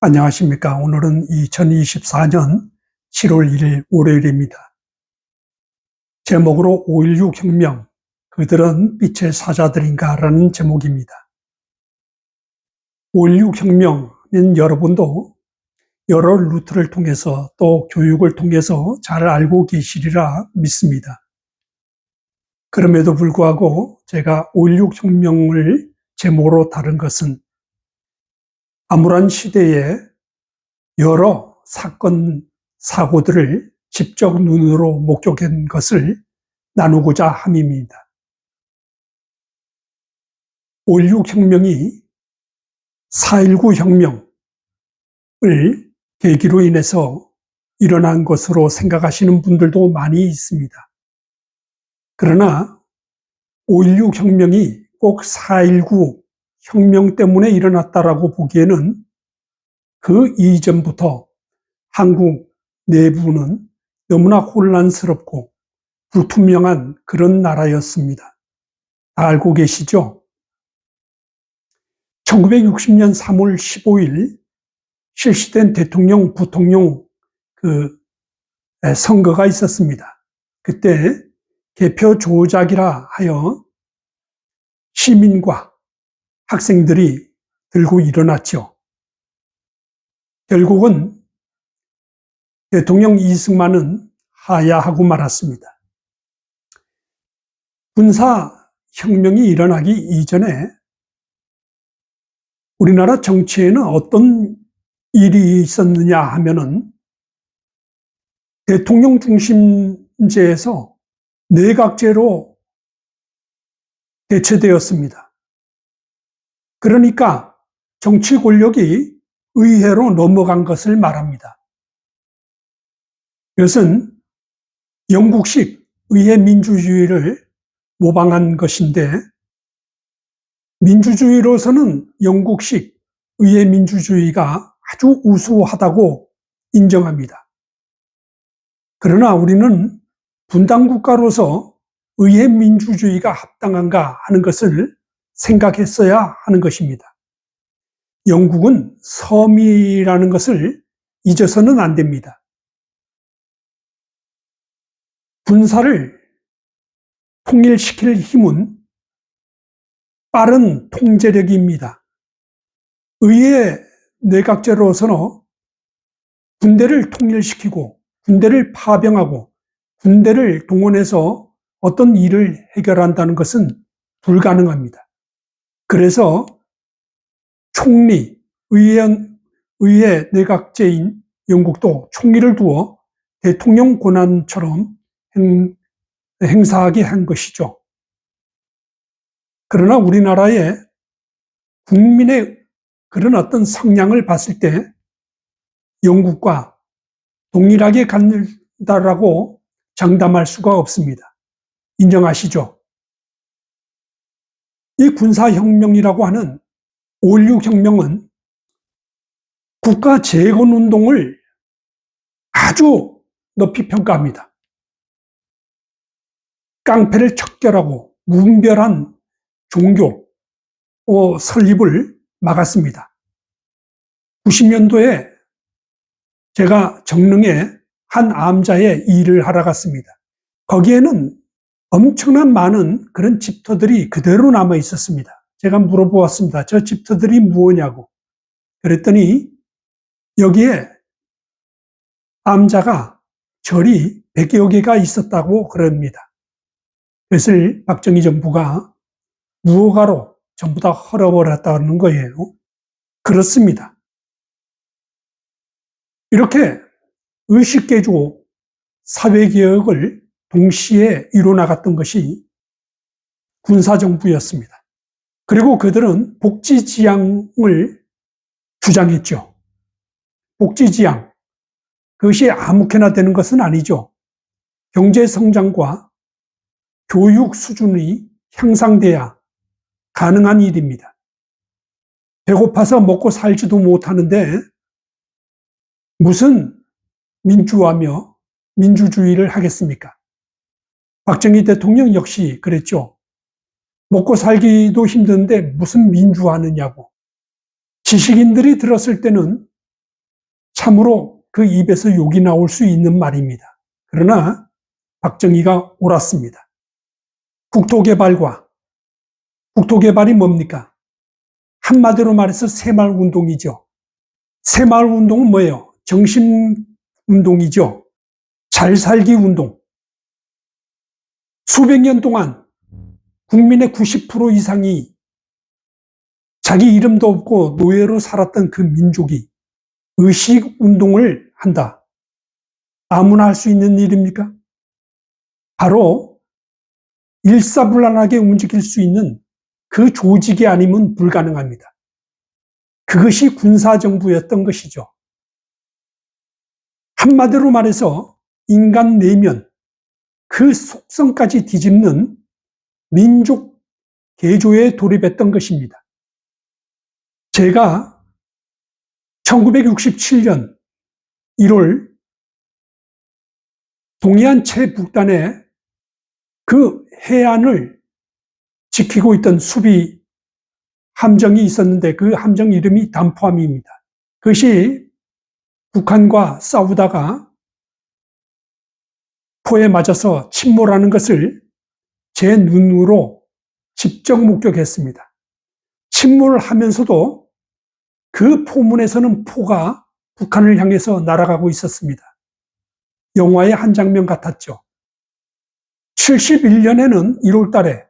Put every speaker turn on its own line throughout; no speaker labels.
안녕하십니까. 오늘은 2024년 7월 1일 월요일입니다. 제목으로 5.16 혁명, 그들은 빛의 사자들인가 라는 제목입니다. 5.16 혁명은 여러분도 여러 루트를 통해서 또 교육을 통해서 잘 알고 계시리라 믿습니다. 그럼에도 불구하고 제가 5.16 혁명을 제목으로 다룬 것은 암울한 시대에 여러 사건, 사고들을 직접 눈으로 목격한 것을 나누고자 함입니다. 5.16 혁명이 4.19 혁명을 계기로 인해서 일어난 것으로 생각하시는 분들도 많이 있습니다. 그러나 5.16 혁명이 꼭 4.19 혁명 때문에 일어났다라고 보기에는 그 이전부터 한국 내부는 너무나 혼란스럽고 불투명한 그런 나라였습니다. 다 알고 계시죠? 1960년 3월 15일 실시된 대통령, 부통령 선거가 있었습니다. 그때 개표 조작이라 하여 시민과 학생들이 들고 일어났죠. 결국은 대통령 이승만은 하야하고 말았습니다. 군사혁명이 일어나기 이전에 우리나라 정치에는 어떤 일이 있었느냐 하면은 대통령 중심제에서 내각제로 대체되었습니다. 그러니까 정치 권력이 의회로 넘어간 것을 말합니다. 이것은 영국식 의회 민주주의를 모방한 것인데, 민주주의로서는 영국식 의회 민주주의가 아주 우수하다고 인정합니다. 그러나 우리는 분단국가로서 의회 민주주의가 합당한가 하는 것을 생각했어야 하는 것입니다. 영국은 섬이라는 것을 잊어서는 안 됩니다. 군사를 통일시킬 힘은 빠른 통제력입니다. 의회 내각제로서는 군대를 통일시키고 군대를 파병하고 군대를 동원해서 어떤 일을 해결한다는 것은 불가능합니다. 그래서 총리, 의회 내각제인 영국도 총리를 두어 대통령 권한처럼 행사하게 한 것이죠. 그러나 우리나라의 국민의 그런 어떤 성향을 봤을 때 영국과 동일하게 간다라고 장담할 수가 없습니다. 인정하시죠? 이 군사혁명이라고 하는 5.16 혁명은 국가 재건운동을 아주 높이 평가합니다. 깡패를 척결하고 무분별한 종교 설립을 막았습니다. 90년도에 제가 정릉에 한 암자의 일을 하러 갔습니다. 거기에는 엄청난 많은 그런 집터들이 그대로 남아 있었습니다. 제가 물어보았습니다. 저 집터들이 무엇냐고. 그랬더니 여기에 암자가 절이 100여 개가 있었다고 그럽니다. 그것을 박정희 정부가 무허가로 전부 다 헐어버렸다는 거예요. 그렇습니다. 이렇게 의식개조, 사회개혁을 동시에 이뤄나갔던 것이 군사정부였습니다. 그리고 그들은 복지지향을 주장했죠. 복지지향, 그것이 아무렇게나 되는 것은 아니죠. 경제성장과 교육 수준이 향상돼야 가능한 일입니다. 배고파서 먹고 살지도 못하는데 무슨 민주화며 민주주의를 하겠습니까? 박정희 대통령 역시 그랬죠. 먹고 살기도 힘든데 무슨 민주화느냐고. 지식인들이 들었을 때는 참으로 그 입에서 욕이 나올 수 있는 말입니다. 그러나 박정희가 옳았습니다. 국토개발이 뭡니까? 한마디로 말해서 새마을운동이죠. 새마을운동은 뭐예요? 정신운동이죠. 잘살기 운동. 수백 년 동안 국민의 90% 이상이 자기 이름도 없고 노예로 살았던 그 민족이 의식운동을 한다. 아무나 할 수 있는 일입니까? 바로 일사불란하게 움직일 수 있는 그 조직이 아니면 불가능합니다. 그것이 군사정부였던 것이죠. 한마디로 말해서 인간 내면, 그 속성까지 뒤집는 민족 개조에 돌입했던 것입니다. 제가 1967년 1월 동해안 최북단에 그 해안을 지키고 있던 수비 함정이 있었는데 그 함정 이름이 담포함입니다. 그것이 북한과 싸우다가 포에 맞아서 침몰하는 것을 제 눈으로 직접 목격했습니다. 침몰하면서도 그 포문에서는 포가 북한을 향해서 날아가고 있었습니다. 영화의 한 장면 같았죠. 71년에는 1월 달에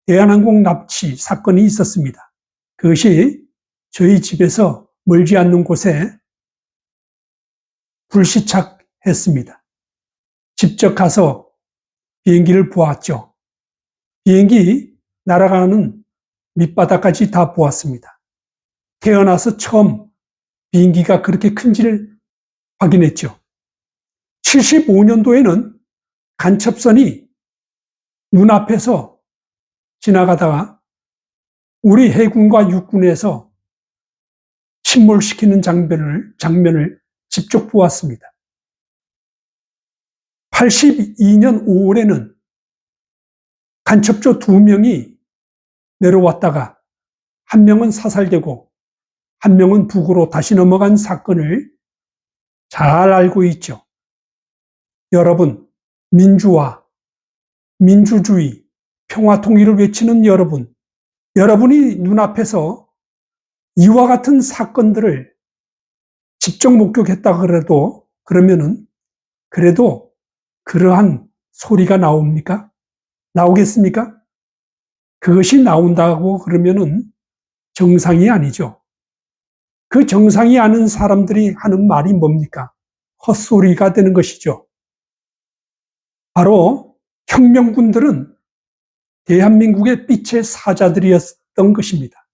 대한항공 납치 사건이 있었습니다. 그것이 저희 집에서 멀지 않는 곳에 불시착했습니다. 직접 가서 비행기를 보았죠. 비행기 날아가는 밑바닥까지 다 보았습니다. 태어나서 처음 비행기가 그렇게 큰지를 확인했죠. 75년도에는 간첩선이 눈앞에서 지나가다가 우리 해군과 육군에서 침몰시키는 장면을 직접 보았습니다. 82년 5월에는 간첩조 2명이 내려왔다가 한 명은 사살되고 한 명은 북으로 다시 넘어간 사건을 잘 알고 있죠. 여러분, 민주화, 민주주의, 평화통일을 외치는 여러분이 눈앞에서 이와 같은 사건들을 직접 목격했다 그래도 그러한 소리가 나옵니까? 나오겠습니까? 그것이 나온다고 그러면은 정상이 아니죠. 그 정상이 아닌 사람들이 하는 말이 뭡니까? 헛소리가 되는 것이죠. 바로 혁명군들은 대한민국의 빛의 사자들이었던 것입니다.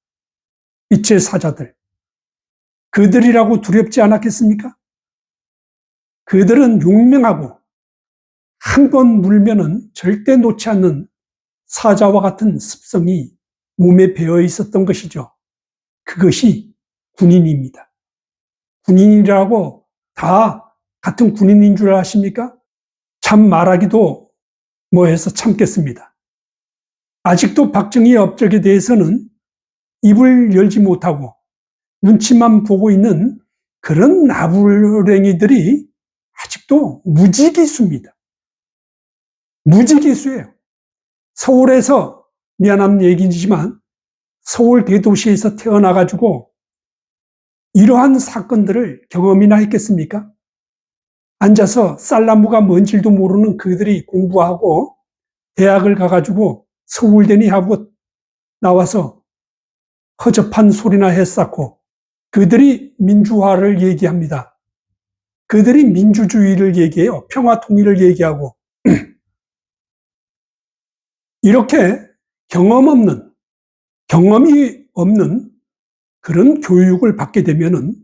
빛의 사자들. 그들이라고 두렵지 않았겠습니까? 그들은 용맹하고 한 번 물면은 절대 놓지 않는 사자와 같은 습성이 몸에 배어 있었던 것이죠. 그것이 군인입니다. 군인이라고 다 같은 군인인 줄 아십니까? 참 말하기도 뭐해서 참겠습니다. 아직도 박정희 업적에 대해서는 입을 열지 못하고 눈치만 보고 있는 그런 나부랭이들이 아직도 무지기수입니다. 무지기수예요. 서울에서, 미안한 얘기지만 서울 대도시에서 태어나가지고 이러한 사건들을 경험이나 했겠습니까? 앉아서 쌀나무가 뭔 줄도 모르는 그들이 공부하고 대학을 가가지고 서울대니 하고 나와서 허접한 소리나 했었고, 그들이 민주화를 얘기합니다. 그들이 민주주의를 얘기해요. 평화통일을 얘기하고. 이렇게 경험이 없는 그런 교육을 받게 되면은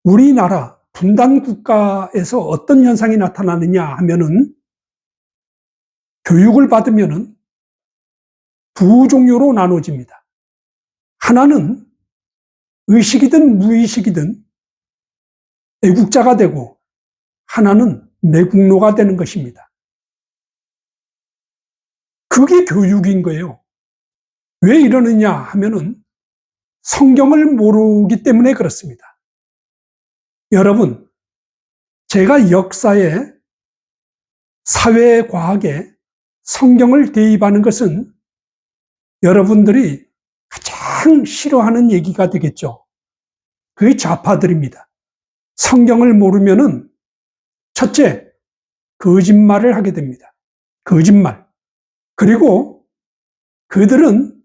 우리나라 분단 국가에서 어떤 현상이 나타나느냐 하면은, 교육을 받으면은 두 종류로 나눠집니다. 하나는 의식이든 무의식이든 애국자가 되고, 하나는 매국노가 되는 것입니다. 그게 교육인 거예요. 왜 이러느냐 하면은 성경을 모르기 때문에 그렇습니다. 여러분, 제가 역사에, 사회과학에 성경을 대입하는 것은 여러분들이 가장 싫어하는 얘기가 되겠죠. 그게 좌파들입니다. 성경을 모르면은 첫째, 거짓말을 하게 됩니다. 거짓말. 그리고 그들은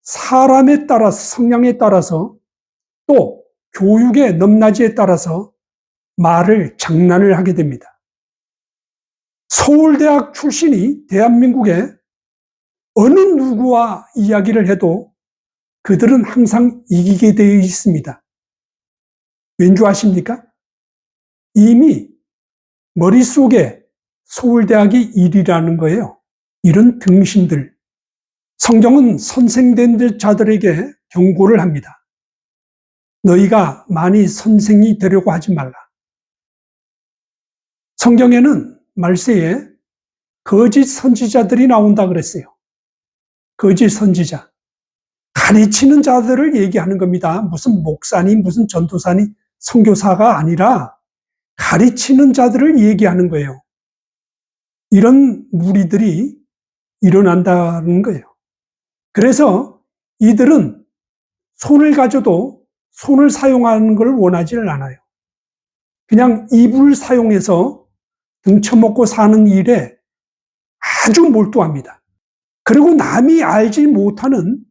사람에 따라서, 성향에 따라서, 또 교육의 넘나지에 따라서 말을, 장난을 하게 됩니다. 서울대학 출신이 대한민국에 어느 누구와 이야기를 해도 그들은 항상 이기게 되어 있습니다. 왠지 아십니까? 이미 머릿속에 서울대학이 1위라는 거예요. 이런 등신들. 성경은 선생된 자들에게 경고를 합니다. 너희가 많이 선생이 되려고 하지 말라. 성경에는 말세에 거짓 선지자들이 나온다 그랬어요. 거짓 선지자. 가르치는 자들을 얘기하는 겁니다. 무슨 목사니, 무슨 전도사니, 선교사가 아니라 가르치는 자들을 얘기하는 거예요. 이런 무리들이 일어난다는 거예요. 그래서 이들은 손을 가져도 손을 사용하는 걸 원하지는 않아요. 그냥 입을 사용해서 등쳐먹고 사는 일에 아주 몰두합니다. 그리고 남이 알지 못하는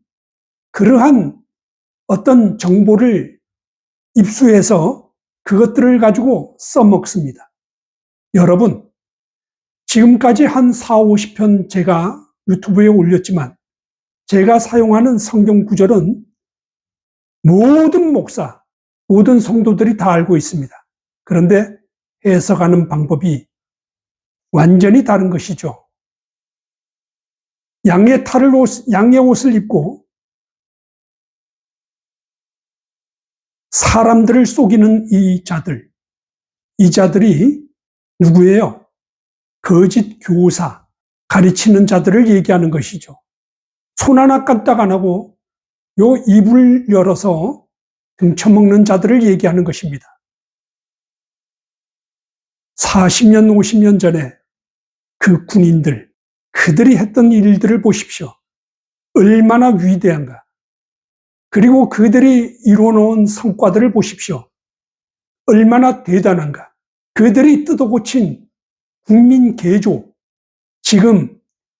그러한 어떤 정보를 입수해서 그것들을 가지고 써먹습니다. 여러분, 지금까지 한 4, 50편 제가 유튜브에 올렸지만 제가 사용하는 성경 구절은 모든 목사, 모든 성도들이 다 알고 있습니다. 그런데 해석하는 방법이 완전히 다른 것이죠. 양의 옷을 입고 사람들을 속이는 이 자들이 누구예요? 거짓 교사, 가르치는 자들을 얘기하는 것이죠. 손 하나 깜딱 안 하고 요 입을 열어서 등쳐먹는 자들을 얘기하는 것입니다. 40년, 50년 전에 그 군인들, 그들이 했던 일들을 보십시오. 얼마나 위대한가. 그리고 그들이 이루어놓은 성과들을 보십시오. 얼마나 대단한가. 그들이 뜯어고친 국민 개조, 지금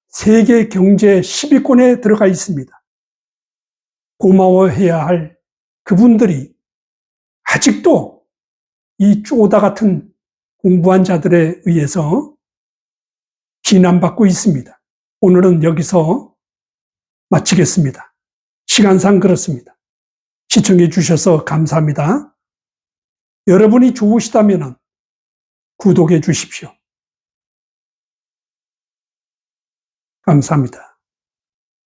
세계 경제 10위권에 들어가 있습니다. 고마워해야 할 그분들이 아직도 이 쪼다 같은 공부한 자들에 의해서 비난받고 있습니다. 오늘은 여기서 마치겠습니다. 시간상 그렇습니다. 시청해 주셔서 감사합니다. 여러분이 좋으시다면 구독해 주십시오. 감사합니다.